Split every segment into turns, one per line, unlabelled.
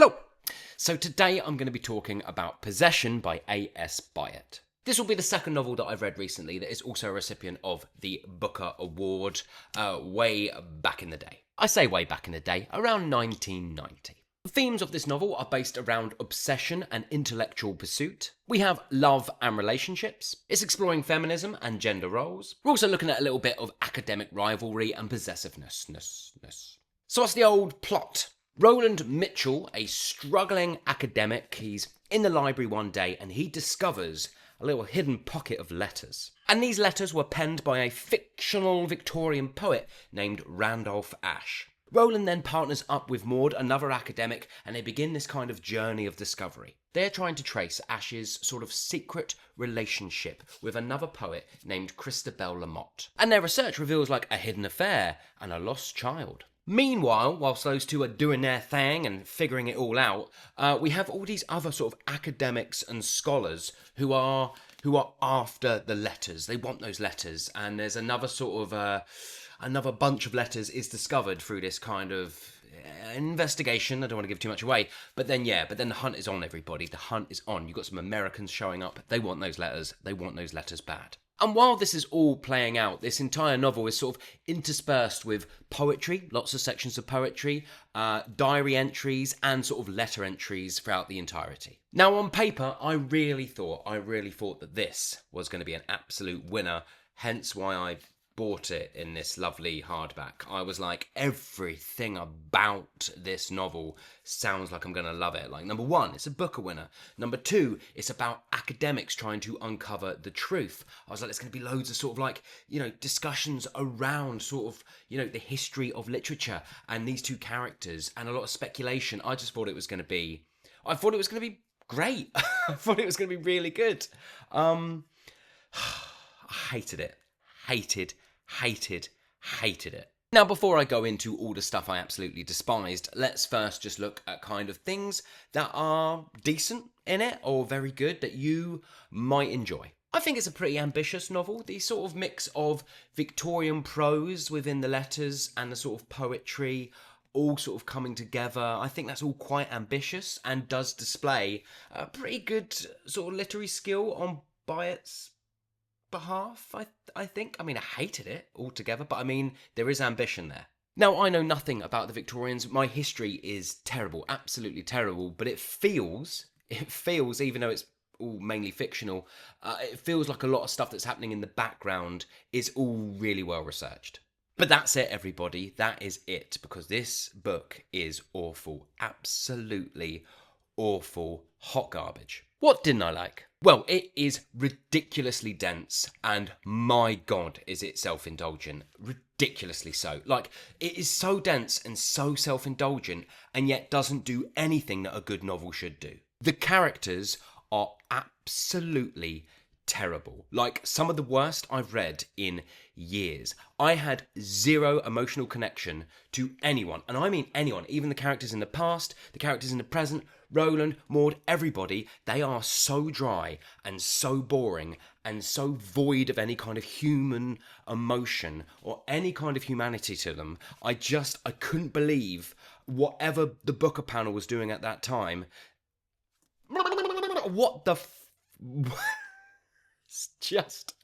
Hello! So today I'm going to be talking about Possession by A.S. Byatt. This will be the second novel that I've read recently that is also a recipient of the Booker Award way back in the day. I say way back in the day, around 1990. The themes of this novel are based around obsession and intellectual pursuit. We have love and relationships. It's exploring feminism and gender roles. We're also looking at a little bit of academic rivalry and possessiveness. So what's the old plot? Roland Mitchell, a struggling academic, he's in the library one day and he discovers a little hidden pocket of letters. And these letters were penned by a fictional Victorian poet named Randolph Ashe. Roland then partners up with Maud, another academic, and they begin this kind of journey of discovery. They're trying to trace Ashe's sort of secret relationship with another poet named Christabel Lamotte. And their research reveals like a hidden affair and a lost child. Meanwhile, whilst those two are doing their thing and figuring it all out, we have all these other sort of academics and scholars who are after the letters. They want those letters, and there's another sort of another bunch of letters is discovered through this kind of investigation. I don't want to give too much away, but then the hunt is on, everybody. The hunt is on. You've got some Americans showing up. They want those letters. They want those letters bad. And while this is all playing out, this entire novel is sort of interspersed with poetry, lots of sections of poetry, diary entries, and sort of letter entries throughout the entirety. Now, on paper, I really thought that this was going to be an absolute winner, hence why I bought it in this lovely hardback. I was like, everything about this novel sounds like I'm going to love it. Like, number one, it's a Booker winner. Number two, it's about academics trying to uncover the truth. I was like, there's going to be loads of sort of like, discussions around sort of, the history of literature and these two characters and a lot of speculation. I just thought it was going to be great. I thought it was going to be really good. I hated it. Hated it. Now, before I go into all the stuff I absolutely despised, let's first just look at kind of things that are decent in it or very good that you might enjoy. I think it's a pretty ambitious novel. The sort of mix of Victorian prose within the letters and the sort of poetry all sort of coming together. I think that's all quite ambitious and does display a pretty good sort of literary skill on Byatt's behalf, I think. I mean, I hated it altogether, but I mean, there is ambition there. Now, I know nothing about the Victorians. My history is terrible, absolutely terrible, but it feels, even though it's all mainly fictional, it feels like a lot of stuff that's happening in the background is all really well researched. But that's it, everybody. That is it, because this book is awful. Absolutely awful. Hot garbage. What didn't I like? Well, it is ridiculously dense, and my God, is it self-indulgent. Ridiculously so. Like, it is so dense and so self-indulgent, and yet doesn't do anything that a good novel should do. The characters are absolutely terrible. Like, some of the worst I've read in years. I had zero emotional connection to anyone, and I mean anyone, even the characters in the past, the characters in the present, Roland, Maud, everybody. They are so dry and so boring and so void of any kind of human emotion or any kind of humanity to them. I couldn't believe whatever the Booker panel was doing at that time. What the It's just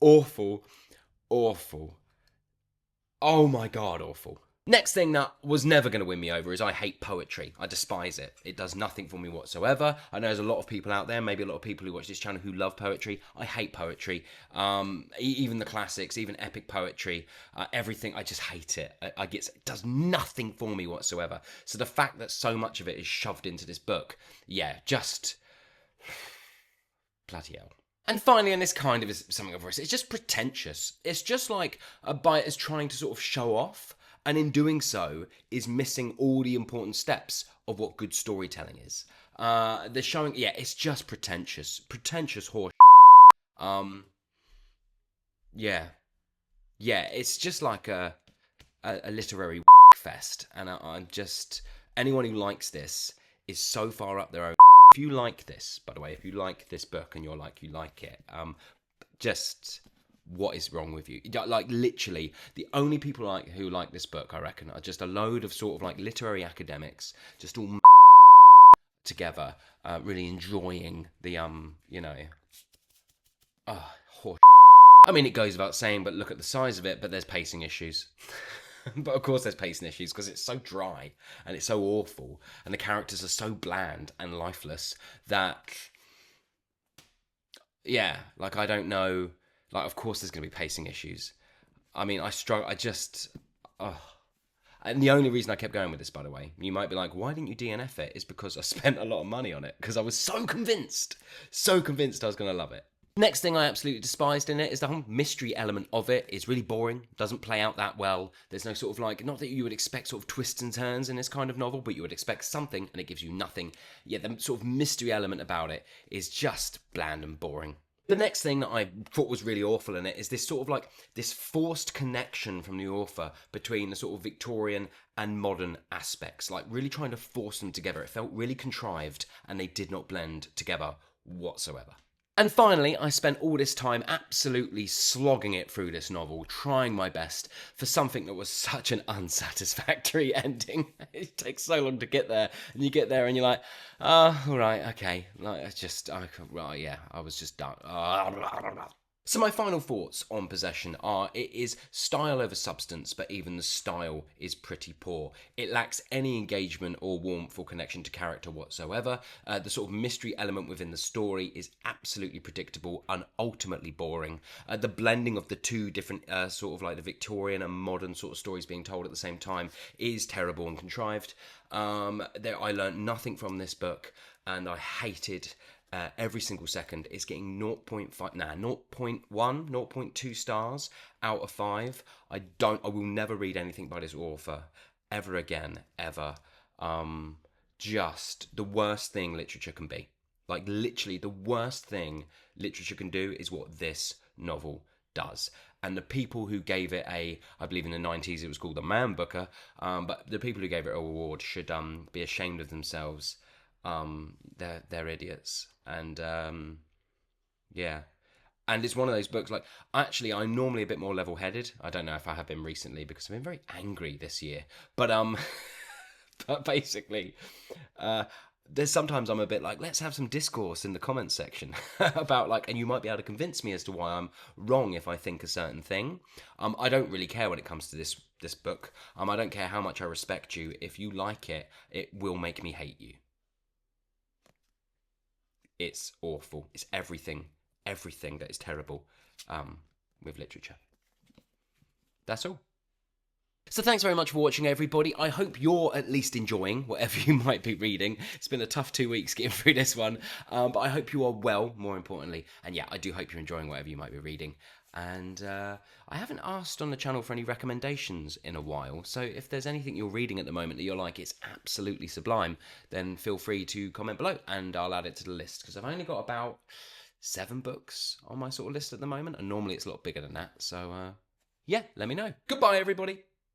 awful. Oh my God, awful. Next thing that was never going to win me over is I hate poetry. I despise it. It does nothing for me whatsoever. I know there's a lot of people out there, maybe a lot of people who watch this channel who love poetry. I hate poetry. Even the classics, even epic poetry, everything, I just hate it. It does nothing for me whatsoever. So the fact that so much of it is shoved into this book, just bloody hell. And finally, and this kind of is something of a risk, it's just pretentious. It's just like a Byatt is trying to sort of show off, and in doing so is missing all the important steps of what good storytelling is. They're showing, it's just pretentious horse. It's just like a literary fest, and I'm just, anyone who likes this is so far up their own. If you like this, by the way, if you like this book and you like it, just what is wrong with you? Like, literally, the only people who like this book, I reckon, are just a load of sort of like literary academics, just all together, really enjoying the, horse. I mean, it goes without saying, but look at the size of it, but there's pacing issues. But of course there's pacing issues because it's so dry and it's so awful and the characters are so bland and lifeless that, yeah, like, I don't know, like, of course there's going to be pacing issues. I mean, I struggle, and the only reason I kept going with this, by the way, you might be like, why didn't you DNF it? Is because I spent a lot of money on it because I was so convinced I was going to love it. Next thing I absolutely despised in it is the whole mystery element of it. It's really boring, doesn't play out that well. There's no sort of, like, not that you would expect sort of twists and turns in this kind of novel, but you would expect something and it gives you nothing. Yeah, the sort of mystery element about it is just bland and boring. The next thing that I thought was really awful in it is this sort of, like, this forced connection from the author between the sort of Victorian and modern aspects, like really trying to force them together. It felt really contrived and they did not blend together whatsoever. And finally, I spent all this time absolutely slogging it through this novel, trying my best for something that was such an unsatisfactory ending. It takes so long to get there, and you get there and you're like, oh, all right, okay. Like, I was just done. So my final thoughts on Possession are, it is style over substance, but even the style is pretty poor. It lacks any engagement or warmth or connection to character whatsoever. The sort of mystery element within the story is absolutely predictable and ultimately boring. The blending of the two different sort of like the Victorian and modern sort of stories being told at the same time is terrible and contrived. I learned nothing from this book and I hated every single second. It's getting 0.1, 0.2 stars out of 5. I will never read anything by this author ever again, ever. Just the worst thing literature can be. Like, literally the worst thing literature can do is what this novel does. And the people who gave it I believe in the 90s it was called the Man Booker, but the people who gave it an award should be ashamed of themselves. They're idiots. And yeah, and it's one of those books, like, actually I'm normally a bit more level-headed. I don't know if I have been recently because I've been very angry this year, but but basically there's sometimes I'm a bit like, let's have some discourse in the comments section about, like, and you might be able to convince me as to why I'm wrong if I think a certain thing. I don't really care when it comes to this book. I don't care how much I respect you. If you like it, it will make me hate you. It's awful. It's everything that is terrible with literature. That's all. So thanks very much for watching, everybody. I hope you're at least enjoying whatever you might be reading. It's been a tough 2 weeks getting through this one, but I hope you are well, more importantly. And yeah, I do hope you're enjoying whatever you might be reading. And I haven't asked on the channel for any recommendations in a while, so if there's anything you're reading at the moment that you're like, it's absolutely sublime, then feel free to comment below and I'll add it to the list, because I've only got about 7 books on my sort of list at the moment, and normally it's a lot bigger than that. So yeah, let me know. Goodbye, everybody.